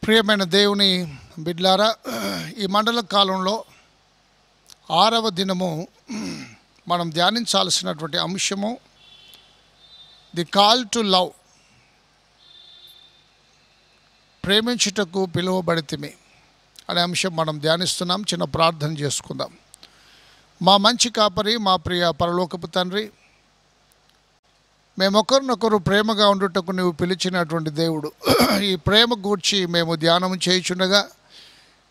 ప్రియమైన దేవుని బిడ్లారా, ఈ మండల కాలంలో 6వ దినము మనం ధ్యానించాల్సినటువంటి అంశము ది కాల్ టు లవ్. ప్రేమించుటకు పిలువబడితిమి అనే అంశం మనం ధ్యానిస్తున్నాం. చిన్న ప్రార్థన చేసుకుందాం. మా మంచి కాపరి, మా ప్రియ పరలోకపు తండ్రి, మేమొకరినొకరు ప్రేమగా ఉండుటకు నువ్వు పిలిచినటువంటి దేవుడు. ఈ ప్రేమ గూర్చి మేము ధ్యానం చేయుచుండగా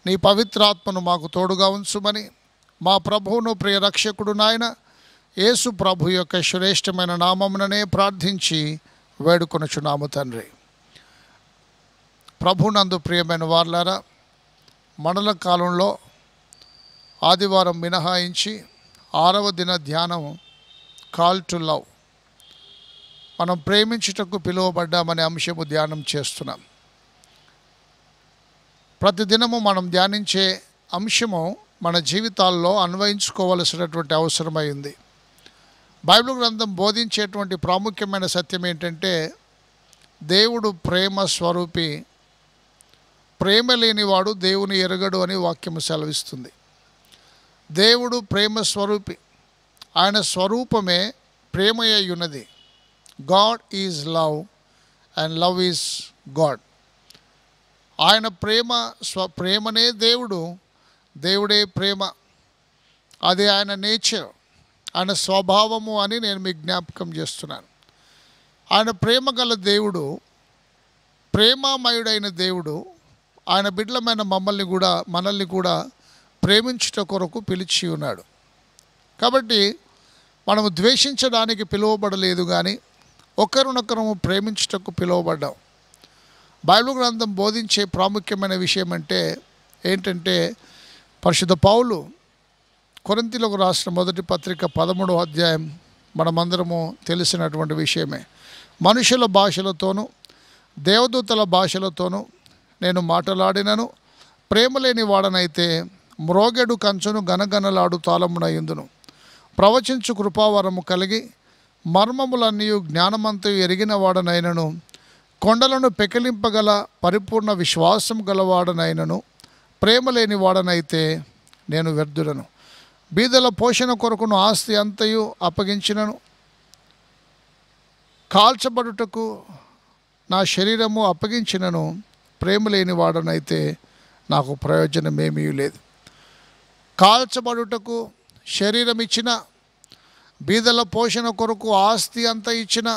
నీ పవిత్రాత్మను మాకు తోడుగా ఉంచుమని మా ప్రభువును ప్రియ రక్షకుడు నాయన యేసు ప్రభు యొక్క శ్రేష్టమైన నామముననే ప్రార్థించి వేడుకొనుచున్నాము తండ్రి. ప్రభునందు ప్రియమైన వార్లారా, మండల కాలంలో ఆదివారం మినహాయించి 6వ దిన ధ్యానం కాల్ టు లవ్, మనం ప్రేమించుటకు పిలువబడ్డామనే అంశము ధ్యానం చేస్తున్నాం. ప్రతిదినము మనం ధ్యానించే అంశము మన జీవితాల్లో అన్వయించుకోవలసినటువంటి అవసరమైంది. బైబిల్ గ్రంథం బోధించేటువంటి ప్రాముఖ్యమైన సత్యం ఏంటంటే, దేవుడు ప్రేమ స్వరూపి, ప్రేమ లేనివాడు దేవుని ఎరగడు అని వాక్యము సెలవిస్తుంది. దేవుడు ప్రేమ స్వరూపి, ఆయన స్వరూపమే ప్రేమయ్య ఉన్నది. God is love and love is God. ఆయన ప్రేమనే దేవుడు, దేవుడే ప్రేమ. అది ఆయన నేచర్, ఆయన స్వభావము అని నేను మీకు జ్ఞాపకం చేస్తున్నాను. ఆయన ప్రేమ గల దేవుడు, ప్రేమామయుడైన దేవుడు, ఆయన బిడ్డలమైన మనల్ని కూడా ప్రేమించుట కొరకు పిలిచి ఉన్నాడు. కాబట్టి మనము ద్వేషించడానికి పిలువబడలేదు, కానీ ఒకరినొకరము ప్రేమించుటకు పిలువబడ్డాం. బైబిల్ గ్రంథం బోధించే ప్రాముఖ్యమైన విషయం ఏంటంటే పరిశుద్ధ పౌలు కొరింథీయులకు రాసిన మొదటి పత్రిక 13వ అధ్యాయం మనమందరము తెలిసినటువంటి విషయమే. మనుషుల భాషలతోనూ దేవదూతల భాషలతోనూ నేను మాట్లాడినను, ప్రేమ లేని వాడనైతే మ్రోగెడు కంచును గనగనలాడు తాళమునయుందును. ప్రవచించు కృపావరము కలిగి మర్మములన్నీ జ్ఞానమంతయు ఎరిగిన వాడనైనను, కొండలను పెకిలింపగల పరిపూర్ణ విశ్వాసం గలవాడనైనను, ప్రేమ లేని వాడనైతే నేను వ్యర్థుడను. బీదల పోషణ కొరకును ఆస్తి అంతయు అప్పగించినను, కాల్చబడుటకు నా శరీరము అప్పగించినను, ప్రేమ లేని వాడనైతే నాకు ప్రయోజనమేమీ లేదు. కాల్చబడుటకు శరీరం ఇచ్చిన, బీదల పోషణ కొరకు ఆస్తి అంతా ఇచ్చిన,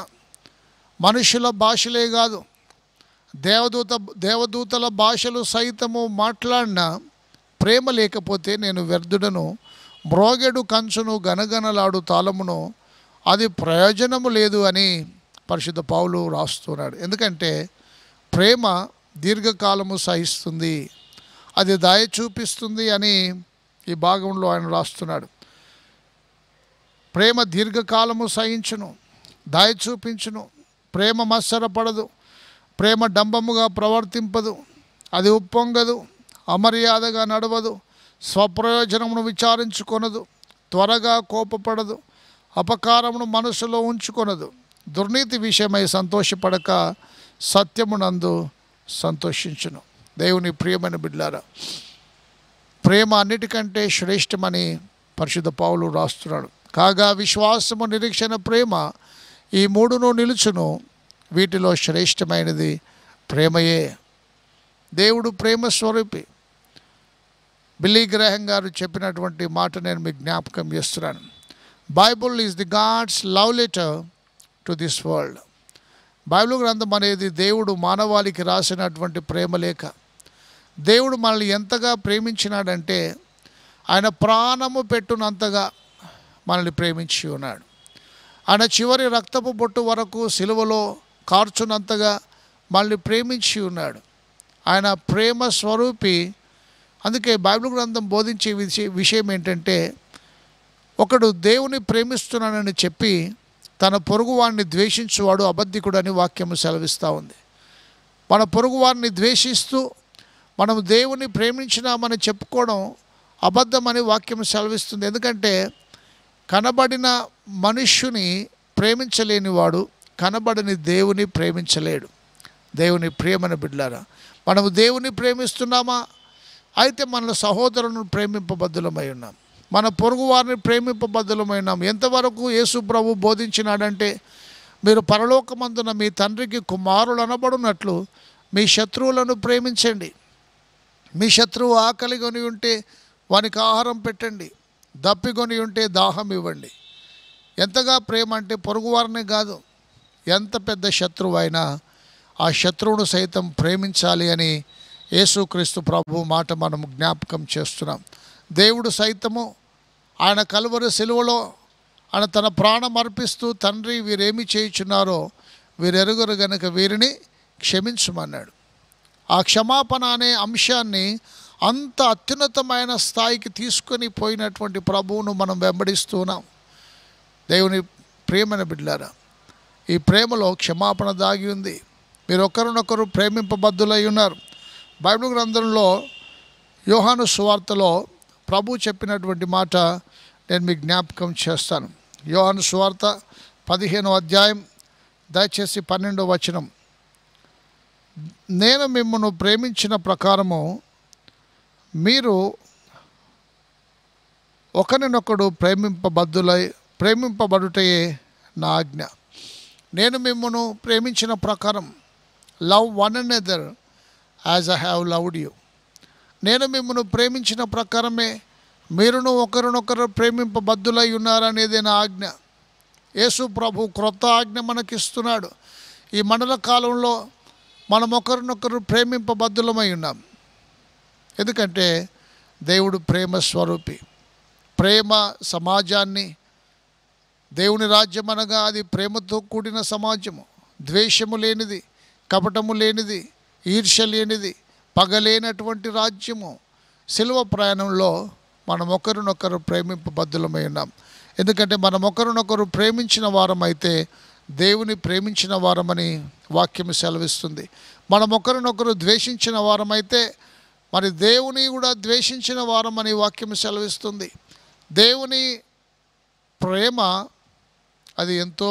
మనుషుల భాషలే కాదు దేవదూతల భాషలు సైతము మాట్లాడిన, ప్రేమ లేకపోతే నేను వ్యర్థుడను. మ్రోగెడు కంచును గనగనలాడు తాళమును, అది ప్రయోజనము లేదు అని పరిశుద్ధ పౌలు రాస్తున్నాడు. ఎందుకంటే ప్రేమ దీర్ఘకాలము సహిస్తుంది, అది దయ చూపిస్తుంది అని ఈ భాగంలో ఆయన రాస్తున్నాడు. ప్రేమ దీర్ఘకాలము సహించును, దయ చూపించును. ప్రేమ మత్సరపడదు, ప్రేమ డంబముగా ప్రవర్తింపదు, అది ఉప్పొంగదు, అమర్యాదగా నడవదు, స్వప్రయోజనమును విచారించుకొనదు, త్వరగా కోపపడదు, అపకారమును మనసులో ఉంచుకొనదు, దుర్నీతి విషయమై సంతోషపడక సత్యమునందు సంతోషించును. దేవుని ప్రియమైన బిడ్డలారా, ప్రేమ అన్నిటికంటే శ్రేష్టమని పరిశుద్ధ పౌలు రాస్తున్నాడు. కాగా విశ్వాసము, నిరీక్షణ, ప్రేమ, ఈ మూడును నిలుచును, వీటిలో శ్రేష్టమైనది ప్రేమయే. దేవుడు ప్రేమ స్వరూపి. బిల్లీ గ్రహం గారు చెప్పినటువంటి మాట నేను మీకు జ్ఞాపకం చేస్తున్నాను. Bible is the God's love letter to this world. Bible గ్రంథం అనేది దేవుడు మానవాళికి రాసినటువంటి ప్రేమలేఖ. దేవుడు మనల్ని ఎంతగా ప్రేమించినాడంటే, ఆయన ప్రాణము పెట్టునంతగా మనల్ని ప్రేమించి ఉన్నాడు. ఆయన చివరి రక్తపు బొట్టు వరకు సిలువలో కార్చునంతగా మనల్ని ప్రేమించి ఉన్నాడు. ఆయన ప్రేమ స్వరూపి. అందుకే బైబిల్ గ్రంథం బోధించే విషయం ఏంటంటే, ఒకడు దేవుని ప్రేమిస్తున్నానని చెప్పి తన పొరుగువాడిని ద్వేషించువాడు అబద్ధికుడు అని వాక్యము సెలవిస్తూ ఉంది. మన పొరుగువారిని ద్వేషిస్తూ మనం దేవుని ప్రేమించినామని చెప్పుకోవడం అబద్ధమని వాక్యం సెలవిస్తుంది. ఎందుకంటే కనబడిన మనుష్యుని ప్రేమించలేనివాడు కనబడని దేవుని ప్రేమించలేడు. దేవుని ప్రియమైన బిడ్డలారా, మనము దేవుని ప్రేమిస్తున్నామా? అయితే మన సహోదరులను ప్రేమింపబద్ధులమై ఉన్నాం, మన పొరుగు వారిని ప్రేమింపబద్ధులమై ఉన్నాం. ఎంతవరకు యేసు ప్రభు బోధించినాడంటే, మీరు పరలోకమందున మీ తండ్రికి కుమారులు అనబడినట్లు మీ శత్రువులను ప్రేమించండి. మీ శత్రువు ఆకలి కొని ఉంటే వానికి ఆహారం పెట్టండి, దప్పికొని ఉంటే దాహం ఇవ్వండి. ఎంతగా ప్రేమ అంటే పొరుగువారినే కాదు, ఎంత పెద్ద శత్రువు అయినా ఆ శత్రువును సైతం ప్రేమించాలి అని యేసుక్రీస్తు ప్రభు మాట మనం జ్ఞాపకం చేస్తున్నాం. దేవుడు సైతము ఆయన కలువరి సిలువలో ఆయన తన ప్రాణం అర్పిస్తూ, తండ్రి వీరేమి చేయుచున్నారో వీరెరుగురు గనుక వీరిని క్షమించమన్నాడు. ఆ క్షమాపణ అనే అంశాన్ని అంత అత్యున్నతమైన స్థాయికి తీసుకొని పోయినటువంటి ప్రభువును మనం వెంబడిస్తున్నాం. దేవుని ప్రేమను బిడ్డలారా, ఈ ప్రేమలో క్షమాపణ దాగి ఉంది. మీరు ఒకరినొకరు ప్రేమింపబద్ధులై ఉన్నారు. బైబిల్ గ్రంథంలో యోహాను సువార్తలో ప్రభు చెప్పినటువంటి మాట నేను మీకు జ్ఞాపకం చేస్తాను. యోహాను సువార్త 15వ అధ్యాయం దయచేసి 12వ వచనం. నేను మిమ్మల్ని ప్రేమించిన ప్రకారము మీరు ఒకరినొకడు ప్రేమింపబడుటయే నా ఆజ్ఞ. నేను మిమ్మల్ని ప్రేమించిన ప్రకారం, love one another as I have loved you. నేను మిమ్మల్ని ప్రేమించిన ప్రకారమే మీరును ఒకరినొకరు ప్రేమింపబద్ధులై ఉన్నారనేది నా ఆజ్ఞ. యేసు ప్రభు క్రొత్త ఆజ్ఞ మనకిస్తున్నాడు. ఈ మండల కాలంలో మనం ఒకరినొకరు ప్రేమింపబద్ధులమై ఉన్నాం. ఎందుకంటే దేవుడు ప్రేమ స్వరూపి. ప్రేమ సమాజాన్ని, దేవుని రాజ్యం అనగా అది ప్రేమతో కూడిన సమాజము, ద్వేషము లేనిది, కపటము లేనిది, ఈర్ష్య లేనిది, పగలేనటువంటి రాజ్యము. సిలువ ప్రయాణంలో మనం ఒకరినొకరు ప్రేమింపబద్ధులమై ఉన్నాం. ఎందుకంటే మనం ఒకరినొకరు ప్రేమించిన వారమైతే దేవుని ప్రేమించిన వారమని వాక్యం సెలవిస్తుంది. మనం ఒకరినొకరు ద్వేషించిన వారమైతే మరి దేవుని కూడా ద్వేషించిన వారమని వాక్యం సెలవిస్తుంది. దేవుని ప్రేమ అది ఎంతో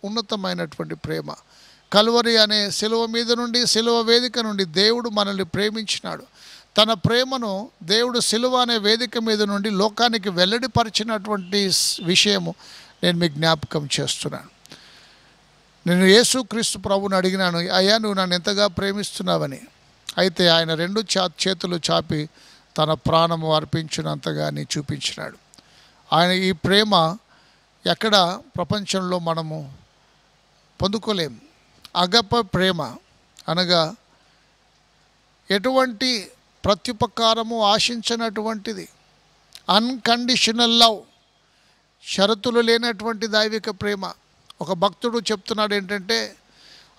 ఉన్నతమైనటువంటి ప్రేమ. కల్వరి అనే సిలువ మీద నుండి, సిలువ వేదిక నుండి దేవుడు మనల్ని ప్రేమించినాడు. తన ప్రేమను దేవుడు సిలువ అనే వేదిక మీద నుండి లోకానికి వెల్లడిపరిచినటువంటి విషయము నేను మీకు జ్ఞాపకం చేస్తున్నాను. నేను యేసుక్రీస్తు ప్రభువుని అడిగినాను, అయ్యా నువ్వు నన్ను ఎంతగా ప్రేమిస్తున్నావని. అయితే ఆయన రెండు చేతులు చాపి తన ప్రాణము అర్పించినంతగా నీ చూపించినాడు. ఆయన ఈ ప్రేమ ఎక్కడ ప్రపంచంలో మనము పొందుకోలేం. అగప ప్రేమ అనగా ఎటువంటి ప్రత్యుపకారము ఆశించినటువంటిది, అన్కండిషనల్ లవ్, షరతులు లేనటువంటి దైవిక ప్రేమ. ఒక భక్తుడు చెప్తున్నాడు ఏంటంటే,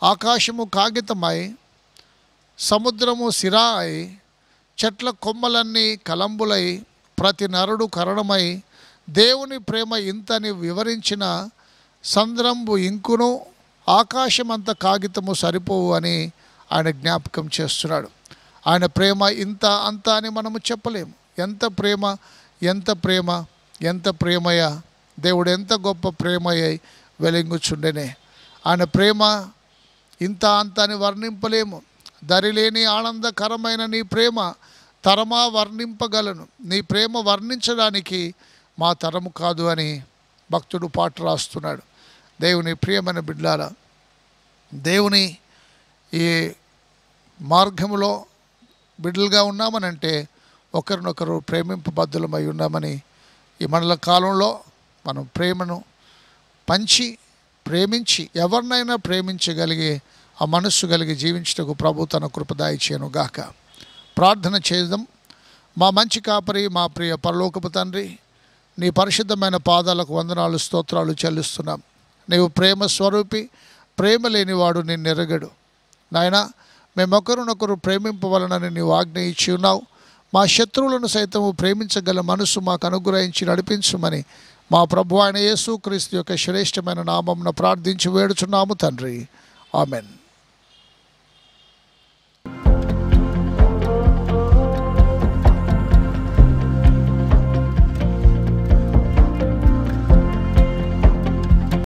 ఆకాశము కాగితమై, సముద్రము సిరా అయి, చెట్ల కొమ్మలన్నీ కలంబులై, ప్రతి నరుడు కరణమై, దేవుని ప్రేమ ఇంతని వివరించిన సంద్రంబు ఇంకును ఆకాశం అంత కాగితము సరిపోవు అని ఆయన జ్ఞాపకం చేస్తున్నాడు. ఆయన ప్రేమ ఇంత అంత అని మనము చెప్పలేము. ఎంత ప్రేమ, ఎంత ప్రేమ, ఎంత ప్రేమయ, దేవుడు ఎంత గొప్ప ప్రేమయ్య వెలింగుచుండెనే. ఆయన ప్రేమ ఇంత అంత అని వర్ణింపలేము. దరిలేని ఆనందకరమైన నీ ప్రేమ తరమా వర్ణింపగలను, నీ ప్రేమ వర్ణించడానికి మా తరము కాదు అని భక్తుడు పాట రాస్తున్నాడు. దేవుని ప్రియమైన బిడ్డలారా, దేవుని ఈ మార్గములో బిడ్డలుగా ఉన్నామనంటే ఒకరినొకరు ప్రేమింపబద్ధులమై ఉన్నామని ఈ మండల కాలంలో మనం ప్రేమను పంచి ప్రేమించి ఎవరినైనా ప్రేమించగలిగే ఆ మనస్సు కలిగి జీవించటకు ప్రభు తన కృప దయచేయును గాక. ప్రార్థన చేద్దాం. మా మంచి కాపరి, మా ప్రియ పరలోకపు తండ్రి, నీ పరిశుద్ధమైన పాదాలకు వందనాలు, స్తోత్రాలు చెల్లిస్తున్నాం. నీవు ప్రేమ స్వరూపి, ప్రేమ లేనివాడు నిన్నెరగడు. నాయన, మేమొకరినొకరు ప్రేమింపవలనని నీవు ఆజ్ఞ ఇచ్చి ఉన్నావు. మా శత్రువులను సైతము ప్రేమించగల మనసు మాకు అనుగ్రహించి నడిపించుమని మా ప్రభు అయిన యేసుక్రీస్తు యొక్క శ్రేష్టమైన నామమున ప్రార్థించి వేడుచున్నాము తండ్రి. ఆమెన్.